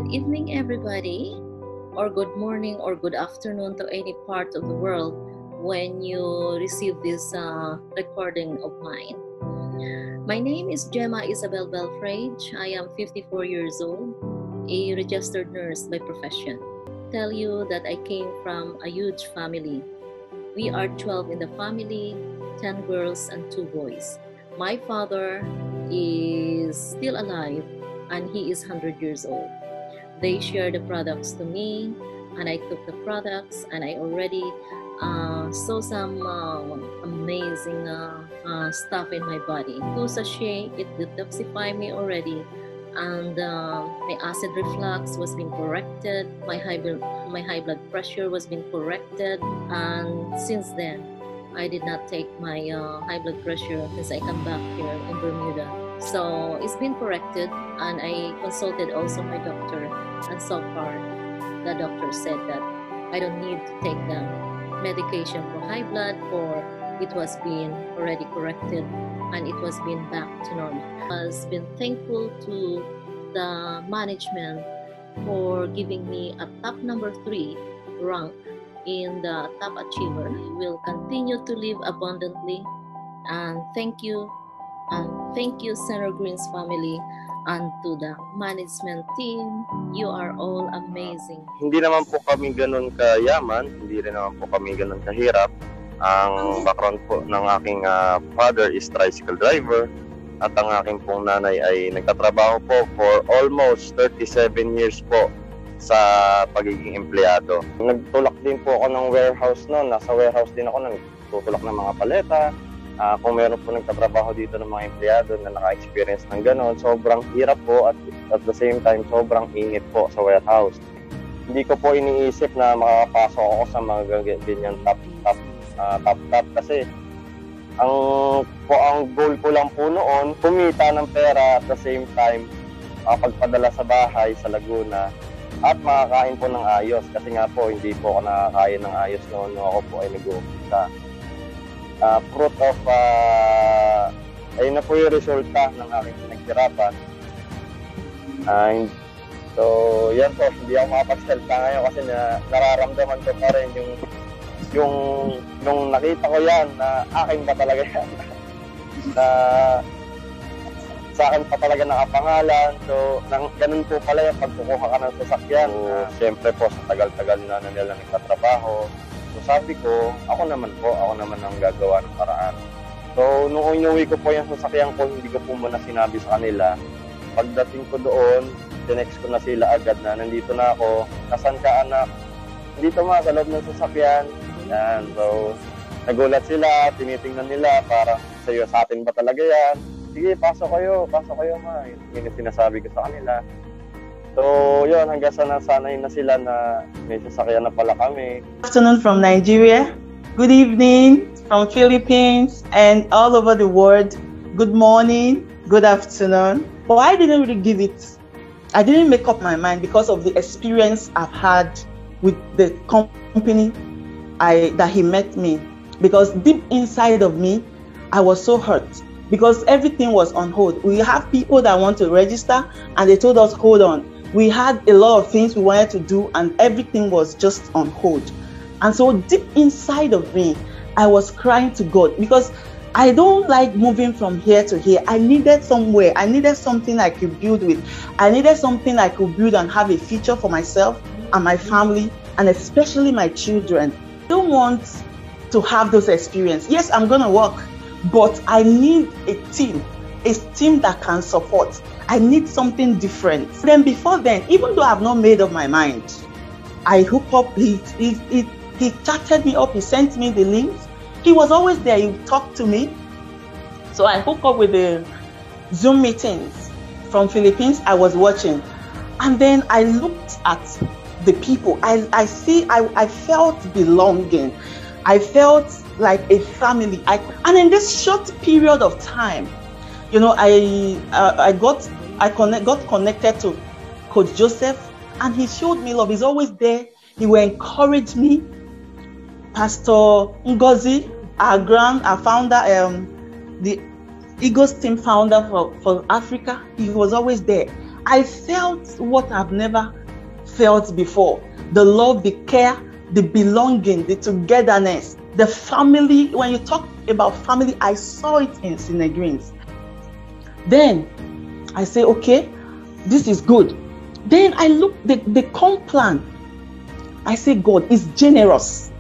Good evening, everybody, or good morning, or good afternoon to any part of the world when you receive this recording of mine. My name is Gemma Isabel Belfrage. I am 54 years old, a registered nurse by profession. Tell you that I came from a huge family. We are 12 in the family, 10 girls and 2 boys. My father is still alive and he is 100 years old. They share the products to me and I took the products and I already saw some amazing stuff in my body. 2 sachet, it detoxified me already, and my acid reflux was being corrected, my high blood pressure was being corrected, and since then I did not take my high blood pressure since I come back here in Bermuda. So it's been corrected, and I consulted also my doctor, and so far the doctor said that I don't need to take the medication for high blood, for it was being already corrected and it was being back to normal. I was been thankful to the management for giving me a top number 3 rank in the top achiever. I will continue to live abundantly, and thank you Center Greens family and to the management team. You are all amazing. Hindi naman po kami ganun kayaman, hindi rin naman po kami ganun kahirap. Ang background po ng aking father is tricycle driver, at ang aking pong nanay ay nagtatrabaho po for almost 37 years po sa pagiging empleyado. Nagtulak din po ako ng warehouse noon. Nasa warehouse din ako, nagtutulak ng mga paleta. Kung meron po nagtatrabaho dito ng mga empleyado na naka-experience ng gano'n, sobrang hirap po at the same time sobrang ingit po sa warehouse. Hindi ko po iniisip na makakapasok ako sa mga ganyan top kasi ang goal ko lang po noon, kumita ng pera at the same time pagpadala sa bahay sa Laguna at makakain po ng ayos, kasi nga po hindi po ako nakakain ng ayos noon nung ako po ay nag-uumpisa. Fruit of ayun na po yung resulta ng aking pinaghirapan. So yan po, hindi ako makapagsalita ngayon kasi nararamdaman ko pa rin yung nakita ko yan na akin ba talaga yan na sa akin pa talaga nakapangalan. So ganun po pala yung pagkukuha ka ng sasakyan. Siyempre po sa tagal-tagal na nila nagtatrabaho, so sabi ko, ako naman ang gagawa ng paraan. So nung inuwi ko po yung sasakyan ko, hindi ko po muna sinabi sa kanila. Pagdating ko doon, tinext ko na sila agad na nandito na ako. Nasaan ka, anak? Dito ma, sa loob ng sasakyan. Yan. So nagulat sila, tinitingnan nila, parang sa atin ba talaga yan? Sige, pasok kayo ma. Yun yung sinasabi ko sa kanila. So, yun, hanggang sanay na sila na may sasakyan na pala kami. Good afternoon from Nigeria. Good evening from Philippines and all over the world. Good morning, good afternoon. But I didn't really I didn't make up my mind because of the experience I've had with the company that he met me. Because deep inside of me, I was so hurt because everything was on hold. We have people that want to register and they told us, hold on. We had a lot of things we wanted to do and everything was just on hold. And so deep inside of me, I was crying to God because I don't like moving from here to here. I needed somewhere. I needed something I could build with. I needed something I could build and have a future for myself and my family and especially my children. I don't want to have those experiences. Yes, I'm going to work, but I need a team that can support. I need something different. Then before then, even though I've not made up my mind, I hooked up. He chatted me up. He sent me the links. He was always there. He talked to me. So I hooked up with the Zoom meetings from Philippines. I was watching, and then I looked at the people. I felt belonging. I felt like a family. And in this short period of time, you know, I got connected to Coach Joseph, and he showed me love. He's always there. He will encourage me. Pastor Ngozi, our founder, the Eagles team founder for Africa, he was always there. I felt what I've never felt before. The love, the care, the belonging, the togetherness, the family. When you talk about family, I saw it in Synegreens. Then I say, okay, this is good. Then I look the comp plan. I say, God is generous.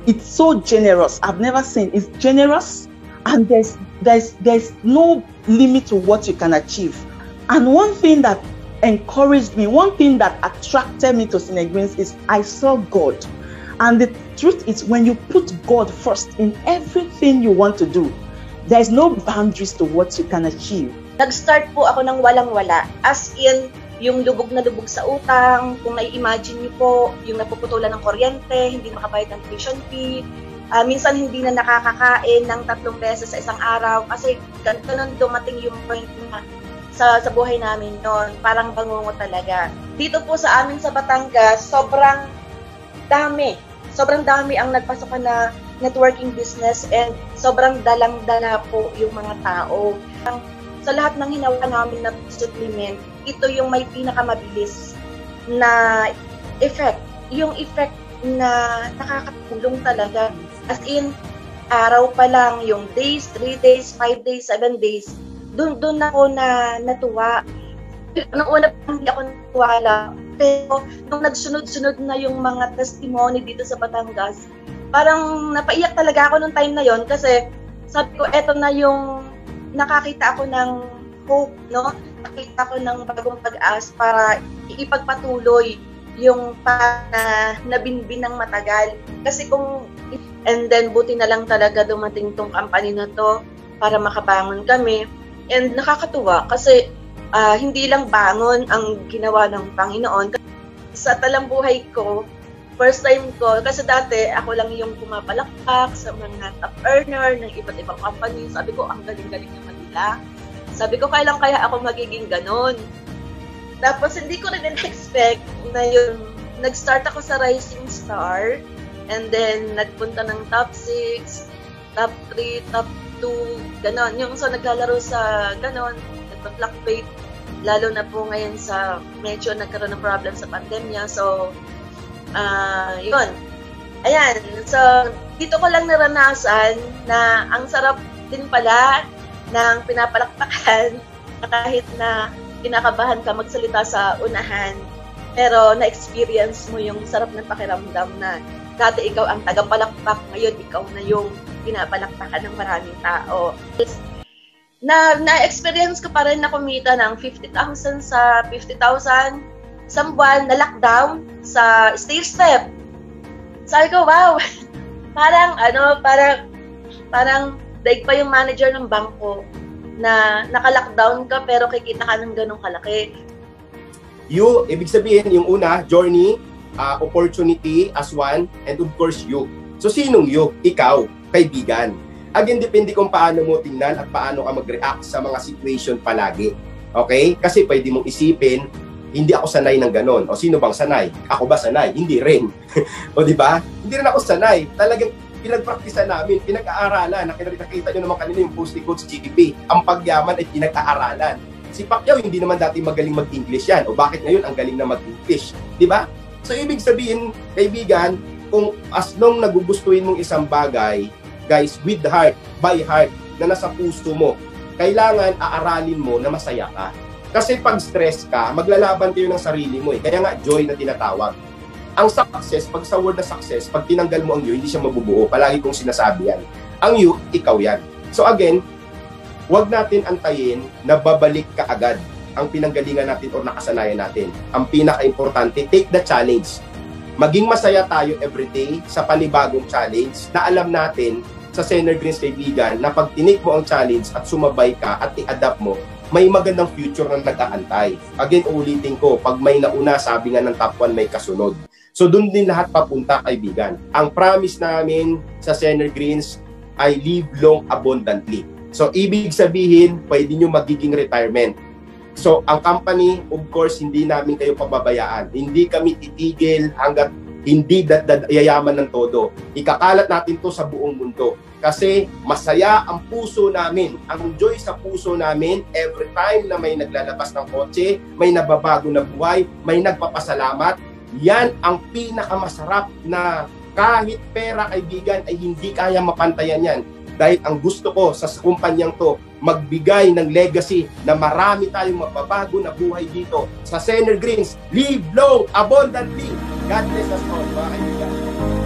It's so generous. I've never seen. It's generous, and there's no limit to what you can achieve. And one thing that encouraged me, one thing that attracted me to Synegreens is I saw God. And the truth is, when you put God first in everything you want to do, there's no boundaries to what you can achieve. Nag-start po ako ng walang-wala. As in, yung lubog na lubog sa utang, kung nai-imagine niyo po, yung napuputulan ng kuryente, hindi makabayad ng tuition fee, minsan hindi na nakakakain ng 3 beses sa isang araw kasi ganun dumating yung point na sa buhay namin yon, parang bangungo talaga. Dito po sa amin sa Batangas, sobrang dami ang nagpasok na networking business and sobrang dalang-dala po yung mga tao. Sa lahat ng hinawa namin na supplement, ito yung may pinakamabilis na effect. Yung effect na nakakatulong talaga. As in, araw pa lang, yung days, 3 days, 5 days, 7 days, doon ako na natuwa. Nung una pa hindi ako natuwala. Pero nung nagsunod-sunod na yung mga testimony dito sa Batangas, parang napaiyak talaga ako nung time na yon kasi sabi ko, eto na yung nakakita ako ng hope, no? Nakita ko ng bagong pag-asa para ipagpatuloy yung nabinbin ng matagal. Kasi and then buti na lang talaga dumating tong company na to para makabangon kami. And nakakatuwa kasi hindi lang bangon ang ginawa ng Panginoon. Sa talambuhay ko, first time ko, kasi dati ako lang yung pumapalakpak sa mga top earner ng iba't ibang company. Sabi ko, ang galing-galing naman nila. Sabi ko, kailan kaya ako magiging ganon? Tapos hindi ko rin expect na yun. Nag-start ako sa Rising Star and then nagpunta ng top 6, top 3, top 2, ganon. Yung so naglalaro sa ganon, nagpa-fluctuate. Lalo na po ngayon sa medyo nagkaroon ng problem sa pandemya. So, yun. Ayan. So, dito ko lang naranasan na ang sarap din pala ng pinapalakpakan kahit na kinakabahan ka magsalita sa unahan. Pero na-experience mo yung sarap ng pakiramdam na dati ikaw ang tagapalakpak, ngayon ikaw na yung pinapalakpakan ng maraming tao. Na-experience ko pa rin na kumita ng 50,000 sa 50,000 isang buwan na lockdown sa stair step. Sabi ko, wow! parang daig pa yung manager ng bangko na naka-lockdown ka pero kikita ka ng ganong kalaki. You, ibig sabihin, yung una, journey, opportunity as one, and of course you. So sinong you? Ikaw, kaibigan. Again, depende kung paano mo tingnan at paano ka mag-react sa mga situation palagi. Okay? Kasi pwede mong isipin, hindi ako sanay ng ganon. O sino bang sanay? Ako ba sanay? Hindi rin. O di ba? Hindi rin ako sanay. Talagang pinag-practice namin, pinag-aaralan. Nakita nyo naman kanina yung post ni Coach GP. Ang pagyaman ay pinag-aaralan. Si Pacquiao hindi naman dati magaling mag-English yan. O bakit ngayon ang galing na mag-English? Di ba? So ibig sabihin, kaibigan, kung as long nagugustuhin mong isang bagay, guys, with heart, by heart, na nasa puso mo, kailangan aaralin mo na masaya ka. Kasi pag stress ka, maglalaban kayo ng sarili mo eh. Kaya nga, joy na tinatawag. Ang success, pag sa word na success, pag tinanggal mo ang you, hindi siya mabubuo. Palagi kong sinasabi yan. Ang you, ikaw yan. So again, huwag natin antayin na babalik ka agad ang pinanggalingan natin o nakasanayan natin. Ang pinaka-importante, take the challenge. Maging masaya tayo everyday sa panibagong challenge na alam natin sa Synegreens kaibigan na pag tinake mo ang challenge at sumabay ka at i-adapt mo, may magandang future na nag-aantay. Again, ulitin ko, pag may nauna, sabi nga ng top 1 may kasunod. So doon din lahat papunta kaibigan. Ang promise namin sa Synegreens ay live long abundantly. So ibig sabihin, pwede nyo magiging retirement. So ang company, of course, hindi namin kayo pababayaan. Hindi kami titigil hanggat hindi yayaman ng todo. Ikakalat natin to sa buong mundo. Kasi masaya ang puso namin, ang joy sa puso namin every time na may naglalabas ng kotse, may nababago na buhay, may nagpapasalamat. Yan ang pinakamasarap na kahit pera, kaibigan, ay hindi kaya mapantayan yan. Dahil ang gusto ko sa kumpanyang to, magbigay ng legacy na marami tayong mababago na buhay dito. Sa Sener Greens, live long, abundantly. God bless us all, mga kaibigan.